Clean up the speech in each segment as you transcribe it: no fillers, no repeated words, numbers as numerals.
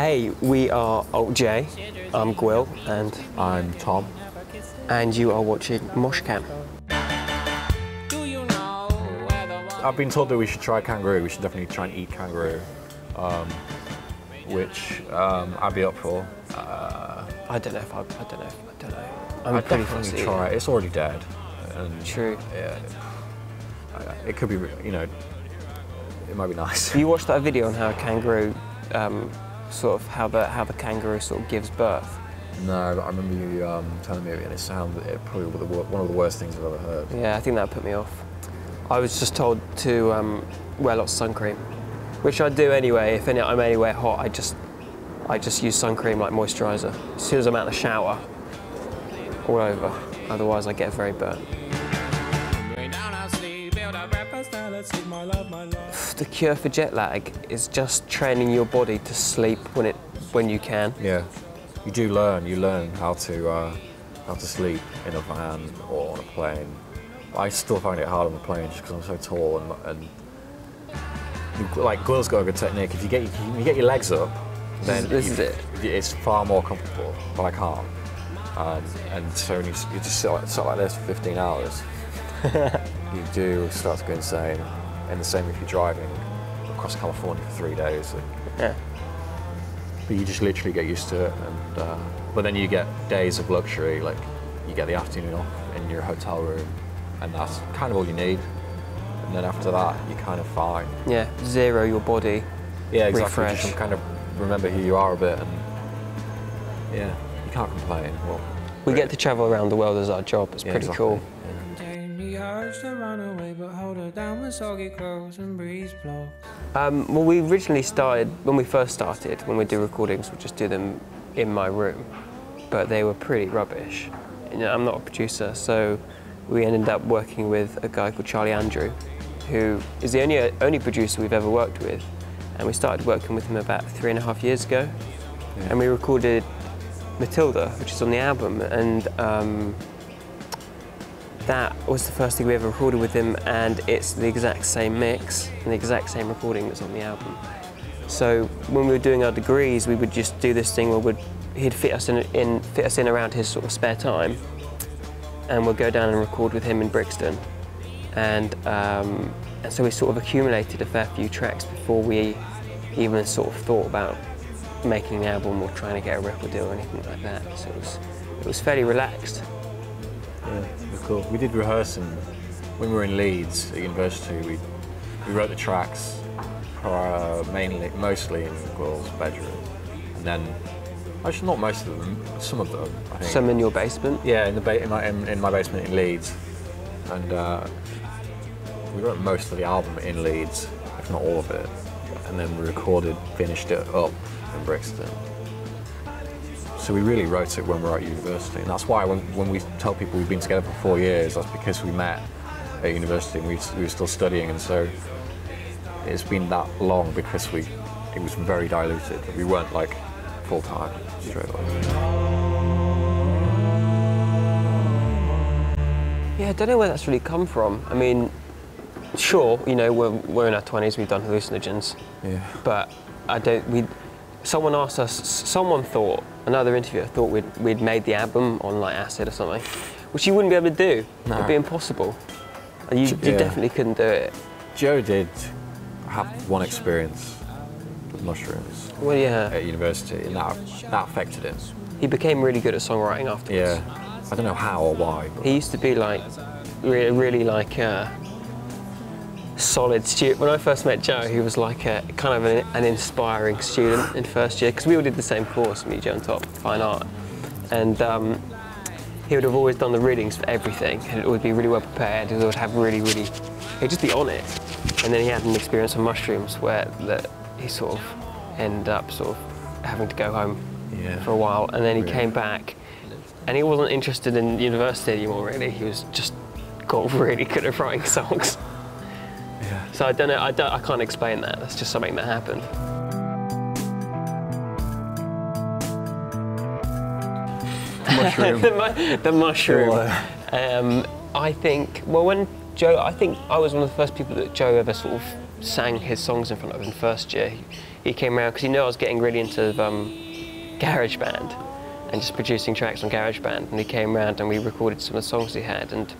Hey, we are Alt J. I'm Gwill, and I'm Tom. And you are watching Moshcam. I've been told that we should try kangaroo. We should definitely try and eat kangaroo, which I'd be up for. I don't know. I'd pretty definitely fussy. try it. It's already dead. And True. Yeah. It could be, you know, it might be nice. You watched that video on how a kangaroo, sort of how the kangaroo sort of gives birth. No, but I remember you telling me, and it sounded probably one of the worst things I've ever heard. Yeah, I think that put me off. I was just told to wear lots of sun cream, which I do anyway. If I'm anywhere hot, I just use sun cream like moisturiser. As soon as I'm out of the shower, all over. Otherwise, I get very burnt. The cure for jet lag is just training your body to sleep when you can. Yeah, you do learn. You learn how to sleep in a van or on a plane. I still find it hard on the plane just because I'm so tall and like Gwill's got a good technique. If you get your legs up, then this is it. It's far more comfortable. But I can't, and so when you just sit like this for 15 hours, you do start to go insane. And the same if you're driving across California for 3 days. Yeah. But you just literally get used to it, and but then you get days of luxury, like you get the afternoon off in your hotel room, and that's kind of all you need. And then after that, you're kind of fine. Yeah, zero your body. Yeah, exactly. Refresh. Just kind of remember who you are a bit, and yeah, you can't complain. Well, we get to travel around the world as our job. It's pretty exactly. cool. Well, we originally started, when we first started, when we do recordings, we just do them in my room, but they were pretty rubbish. You know, I'm not a producer, so we ended up working with a guy called Charlie Andrew, who is the only producer we've ever worked with, and we started working with him about 3.5 years ago, and we recorded Matilda, which is on the album, and that was the first thing we ever recorded with him, and it's the exact same mix and the exact same recording that's on the album. So when we were doing our degrees, we would just do this thing where he'd fit us in around his sort of spare time, and we'd go down and record with him in Brixton. And so we sort of accumulated a fair few tracks before we even sort of thought about making the album or trying to get a record deal or anything like that. So it was fairly relaxed. Yeah, it was cool. We did rehearsing when we were in Leeds at university. We wrote the tracks mostly in Gwill's bedroom, and then actually not most of them, some of them. I think. Some in your basement? Yeah, in my basement in Leeds, and we wrote most of the album in Leeds, if not all of it, and then we finished it up in Brixton. So we really wrote it when we were at university, and that's why when we tell people we've been together for 4 years, that's because we met at university and we were still studying, and so it's been that long because it was very diluted. We weren't like full-time straight away. Yeah, I don't know where that's really come from. I mean, sure, you know, we're in our 20s, we've done hallucinogens, but someone asked us, another interviewer thought we'd made the album on like acid or something, which you wouldn't be able to do. No. It'd be impossible. You definitely couldn't do it. Joe did have one experience with mushrooms at university, and that affected him. He became really good at songwriting afterwards. Yeah, I don't know how or why. He used to be like, really like solid student. When I first met Joe, he was like kind of an inspiring student in first year, because we all did the same course, me, Joe and Top, fine art. And he would have always done the readings for everything, and it would be really well prepared. He would have he'd just be on it. And then he had an experience on mushrooms where he sort of ended up sort of having to go home for a while, and then he came back, and he wasn't interested in university anymore, really. He was just got really good at writing songs. Yeah. So I don't know, I can't explain that. That's just something that happened. Mushroom. the mushroom. I think, well, when Joe, I think I was one of the first people that Joe ever sort of sang his songs in front of in first year. He came around because he knew I was getting really into GarageBand and just producing tracks on GarageBand, and he came around and we recorded some of the songs he had, and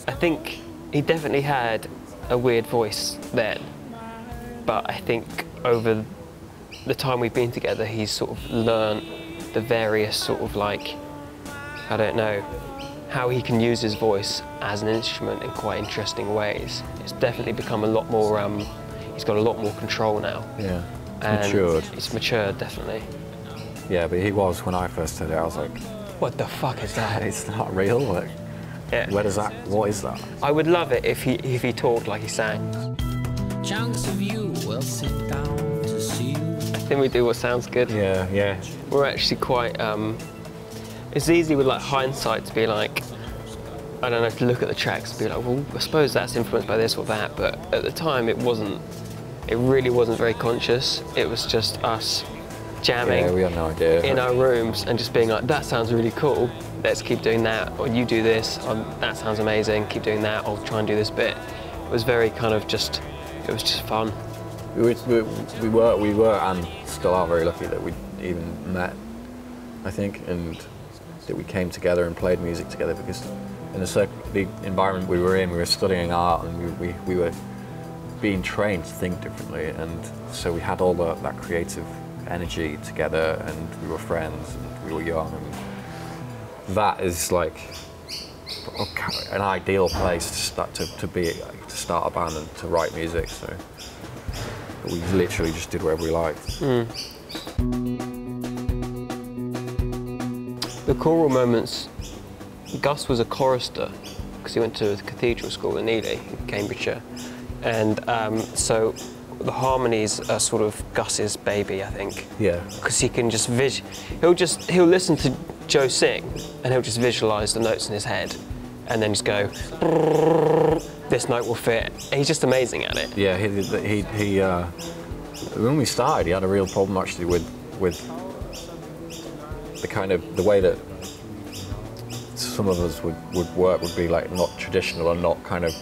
I think he definitely had a weird voice then, but I think over the time we've been together he's sort of learned the various sort of like, I don't know, how he can use his voice as an instrument in quite interesting ways. It's definitely become a lot more, he's got a lot more control now. Yeah, and matured. It's matured, definitely. Yeah, but he was, when I first heard it, I was like, What the fuck is that? it's not real, like, Yeah. where does that, what is that? I would love it if he talked like he sang. Chunks of you will sit down to see you. I think we do what sounds good. Yeah, yeah. We're actually quite, it's easy with like hindsight to be like, I don't know, to look at the tracks and be like, well, I suppose that's influenced by this or that, but at the time it really wasn't very conscious. It was just us jamming Yeah, we had no idea. in our rooms and just being like, that sounds really cool, let's keep doing that, or you do this, that sounds amazing, keep doing that, I'll try and do this bit. It was very kind of just, it was just fun. We were and still are very lucky that we even met, I think, and that we came together and played music together, because in the environment we were in, we were studying art and we were being trained to think differently, and so we had all that creative energy together, and we were friends and we were young, and that is like an ideal place to start a band and to write music. So we literally just did whatever we liked. The choral moments, Gus was a chorister because he went to the cathedral school in Ely, in Cambridgeshire, and so the harmonies are sort of Gus's baby, I think. Yeah. Because he can just he'll listen to Joe sing and he'll just visualise the notes in his head, and then just go, this note will fit. And he's just amazing at it. Yeah, he when we started, he had a real problem actually with the kind of, the way that some of us would work would be like not traditional and not kind of.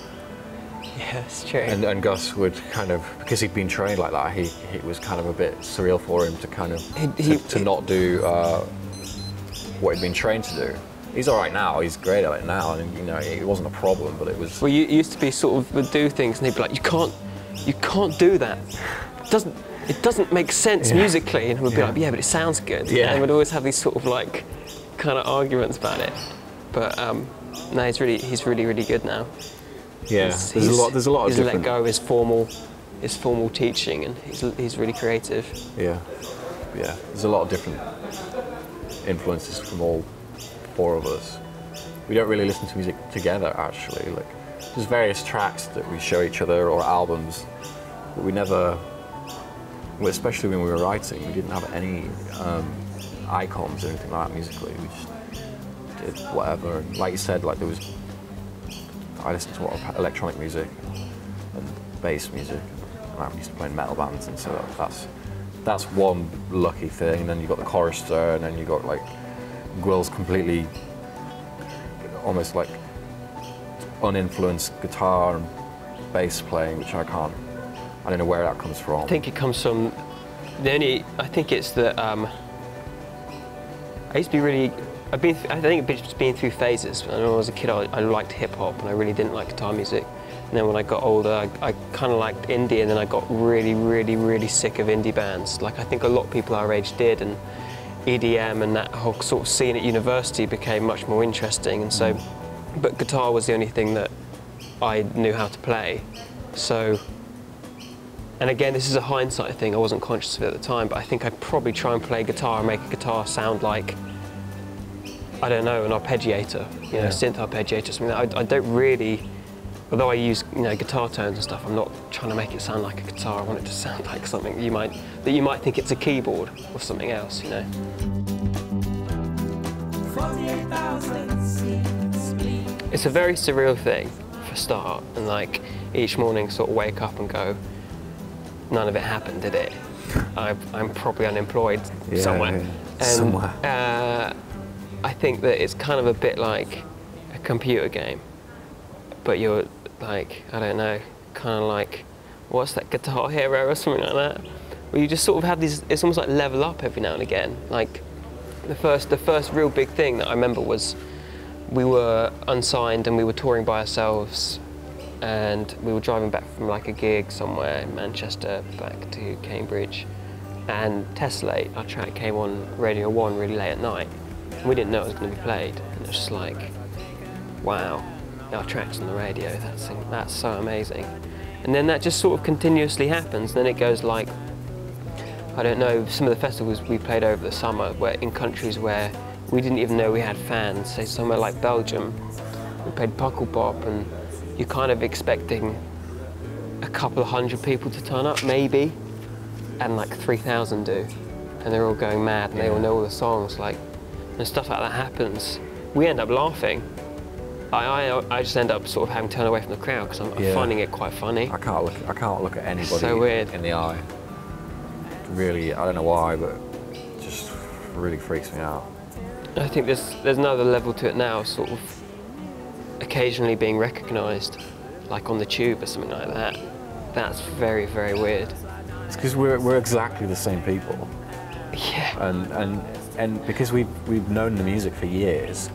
Yeah, that's true. And Gus would kind of, because he'd been trained like that, it was kind of a bit surreal for him to kind of, to not do what he'd been trained to do. He's all right now, he's great at it now, and you know, it wasn't a problem, but it was... Well, you used to be sort of, would do things and he'd be like, you can't do that. It doesn't make sense musically, and we'd be like, yeah, but it sounds good. Yeah. And we'd always have these sort of like, kind of arguments about it. But no, he's really, really good now. Yeah, there's a lot of he's different... let go of his formal teaching, and he's really creative. Yeah, there's a lot of different influences from all four of us. We don't really listen to music together, actually. Like, there's various tracks that we show each other, or albums, but we never, well, especially when we were writing, we didn't have any icons or anything like that musically. We just did whatever. And like you said, like I listened to a lot of electronic music and bass music. I used to play in metal bands, and so that's one lucky thing. And then you got the chorister, and then you got like Gwil's completely, almost like uninfluenced guitar and bass playing, which I don't know where that comes from. I think it comes from I think it's that I used to be really. I think it's been through phases. When I was a kid, I liked hip hop, and I really didn't like guitar music. And then when I got older, I kind of liked indie, and then I got really, really, really sick of indie bands. Like I think a lot of people our age did, and EDM and that whole sort of scene at university became much more interesting. And so, but guitar was the only thing that I knew how to play. So, and again, this is a hindsight thing. I wasn't conscious of it at the time, but I think I'd probably try and play guitar and make a guitar sound like, I don't know, an arpeggiator, you know, synth arpeggiator, something that I don't really, although I use, you know, guitar tones and stuff, I'm not trying to make it sound like a guitar. I want it to sound like something that you might think it's a keyboard or something else, you know. 48,000 seats, please. It's a very surreal thing for a start, and like each morning sort of wake up and go, none of it happened, did it? I'm probably unemployed somewhere. Yeah, and, somewhere. I think that it's kind of a bit like a computer game, but you're like, I don't know, kind of like what's that, Guitar Hero or something like that, where you just sort of have these, it's almost like Level Up every now and again. Like the first real big thing that I remember was we were unsigned and we were touring by ourselves, and we were driving back from like a gig somewhere in Manchester back to Cambridge, and Tessellate, our track, came on Radio 1 really late at night. And we didn't know it was going to be played, and it was just like, wow, our track's on the radio, that's so amazing. And then that just sort of continuously happens, and then it goes like, I don't know, some of the festivals we played over the summer were in countries where we didn't even know we had fans, say somewhere like Belgium. We played Pukkelpop, and you're kind of expecting a couple of hundred people to turn up, maybe, and like 3,000 do. And they're all going mad, and they all know all the songs, like, and stuff like that happens. We end up laughing. I just end up sort of having to turn away from the crowd because I'm finding it quite funny. I can't look at anybody so weird. in the eye. Really, I don't know why, but it just really freaks me out. I think there's another level to it now, sort of occasionally being recognised, like on the tube or something like that. That's very, very weird. It's because we're exactly the same people. Yeah. And because we've known the music for years,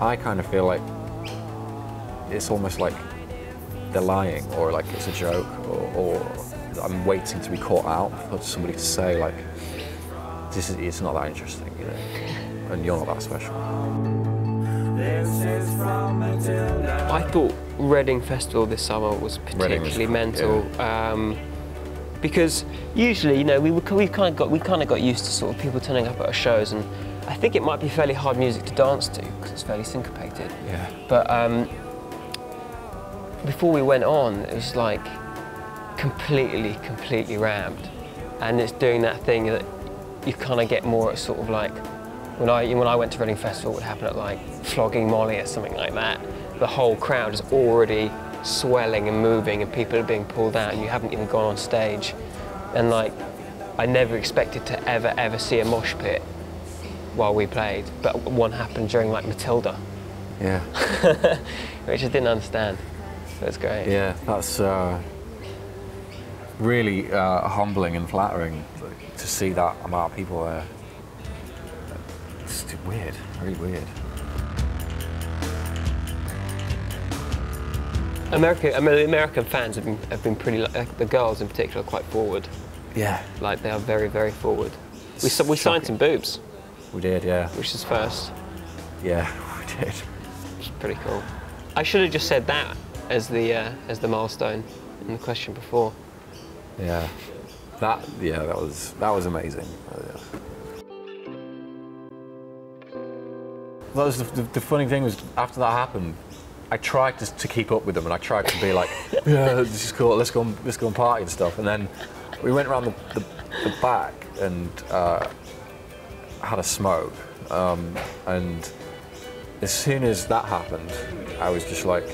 I kind of feel like it's almost like they're lying, or like it's a joke, or I'm waiting to be caught out for somebody to say like, it's not that interesting, you know, and you're not that special. I thought Reading Festival this summer was particularly mental, because usually, you know, we kind of got used to sort of people turning up at our shows, and I think it might be fairly hard music to dance to because it's fairly syncopated. Yeah. But before we went on, it was like completely rammed, and it's doing that thing that you kind of get more at sort of like when I went to Reading Festival, it would happen at like Flogging Molly or something like that. The whole crowd is already swelling and moving, and people are being pulled out, and you haven't even gone on stage. And like, I never expected to ever see a mosh pit while we played, but one happened during like Matilda. Yeah. Which I didn't understand. So it's great. Yeah, that's really humbling and flattering to see that amount of people there. It's weird, really weird. American fans have been pretty, like, the girls in particular, are quite forward. Yeah. Like, they are very forward. We signed some boobs. We did, yeah. Which is first. Yeah, we did. Which is pretty cool. I should have just said that as the milestone in the question before. Yeah. That was amazing. That was the funny thing was, after that happened, I tried to keep up with them, and I tried to be like, yeah, this is cool, let's go and party and stuff. And then we went around the back and had a smoke. And as soon as that happened, I was just like,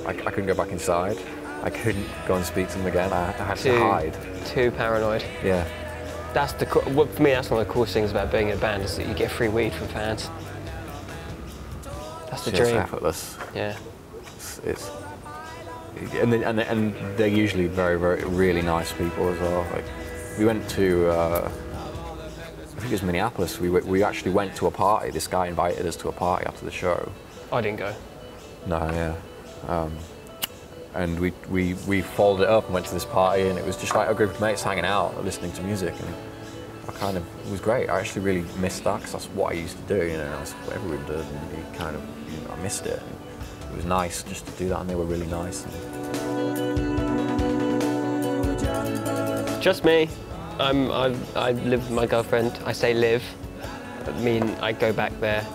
I couldn't go back inside. I couldn't go and speak to them again. I had to hide. Too paranoid. Yeah. For me, that's one of the coolest things about being in a band, is that you get free weed from fans. That's the dream. It's effortless. Yeah. And they're usually very really nice people as well. Like, we went to I think it was Minneapolis. We actually went to a party. This guy invited us to a party after the show. I didn't go. No, yeah. And we folded it up and went to this party, and it was just like a group of mates hanging out, listening to music, and it was great. I actually really missed that, because that's what I used to do, you know, that's what everyone did, and I missed it. And it was nice just to do that, and they were really nice. Just me. I live with my girlfriend. I say live. I mean, I go back there,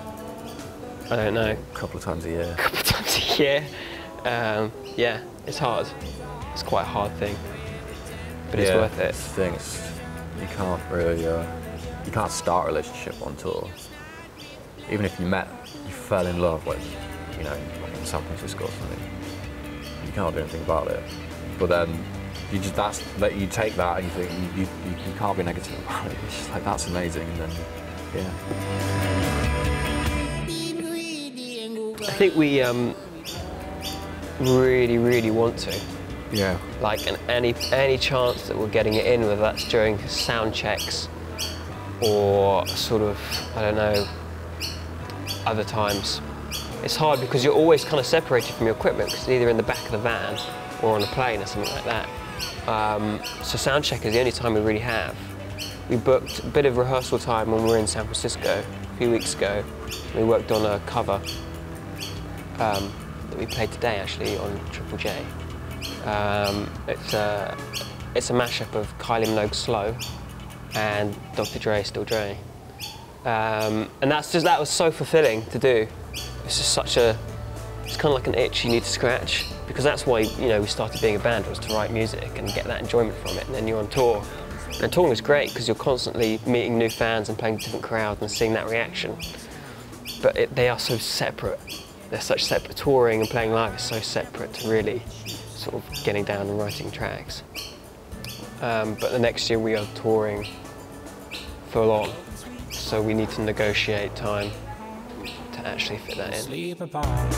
I don't know, A couple of times a year. A couple of times a year. Yeah, it's hard. It's quite a hard thing, but it's worth it. It's the thing. You can't really, you can't start a relationship on tour. Even if you fell in love, like, you know, like in San Francisco or something, you can't do anything about it. But then you take that and you think you can't be negative about it. It's just like, that's amazing, and then yeah. I think we really, really want to. Yeah. Like, and any chance that we're getting it in, whether that's during sound checks or sort of, I don't know, other times. It's hard because you're always kind of separated from your equipment because it's either in the back of the van or on a plane or something like that. So sound check is the only time we really have. We booked a bit of rehearsal time when we were in San Francisco a few weeks ago. We worked on a cover that we played today actually on Triple J. It's a mashup of Kylie Minogue's Slow and Dr. Dre, Still Dre. And that was so fulfilling to do. It's just it's kind of like an itch you need to scratch, because that's why, you know, we started being a band, was to write music and get that enjoyment from it, and then you're on tour. And touring is great because you're constantly meeting new fans and playing to different crowds and seeing that reaction. But they are so separate. They're such separate. Touring and playing live is so separate to really sort of getting down and writing tracks. But the next year we are touring full on, so we need to negotiate time to actually fit that in. Sleep apart. I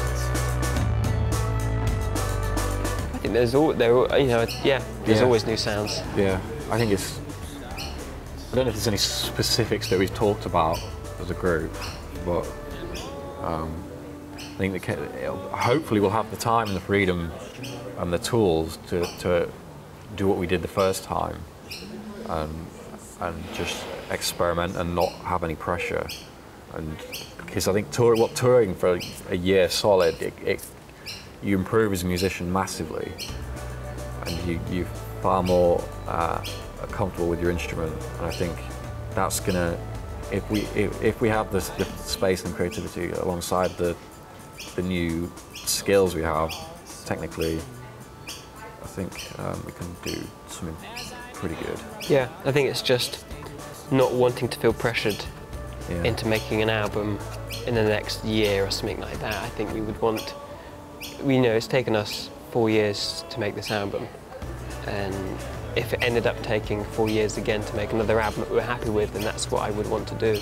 think there's always new sounds. Yeah, I think it's. I don't know if there's any specifics that we've talked about as a group, but I think that hopefully we'll have the time and the freedom and the tools to do what we did the first time, and just experiment and not have any pressure. And because I think touring for a year solid, you improve as a musician massively, and you're far more comfortable with your instrument. And I think that's gonna, if we have the space and creativity alongside the new skills we have technically, I think we can do something pretty good. Yeah, I think it's just not wanting to feel pressured into making an album in the next year or something like that. I think we would want, it's taken us 4 years to make this album, and if it ended up taking 4 years again to make another album that we're happy with, then that's what I would want to do.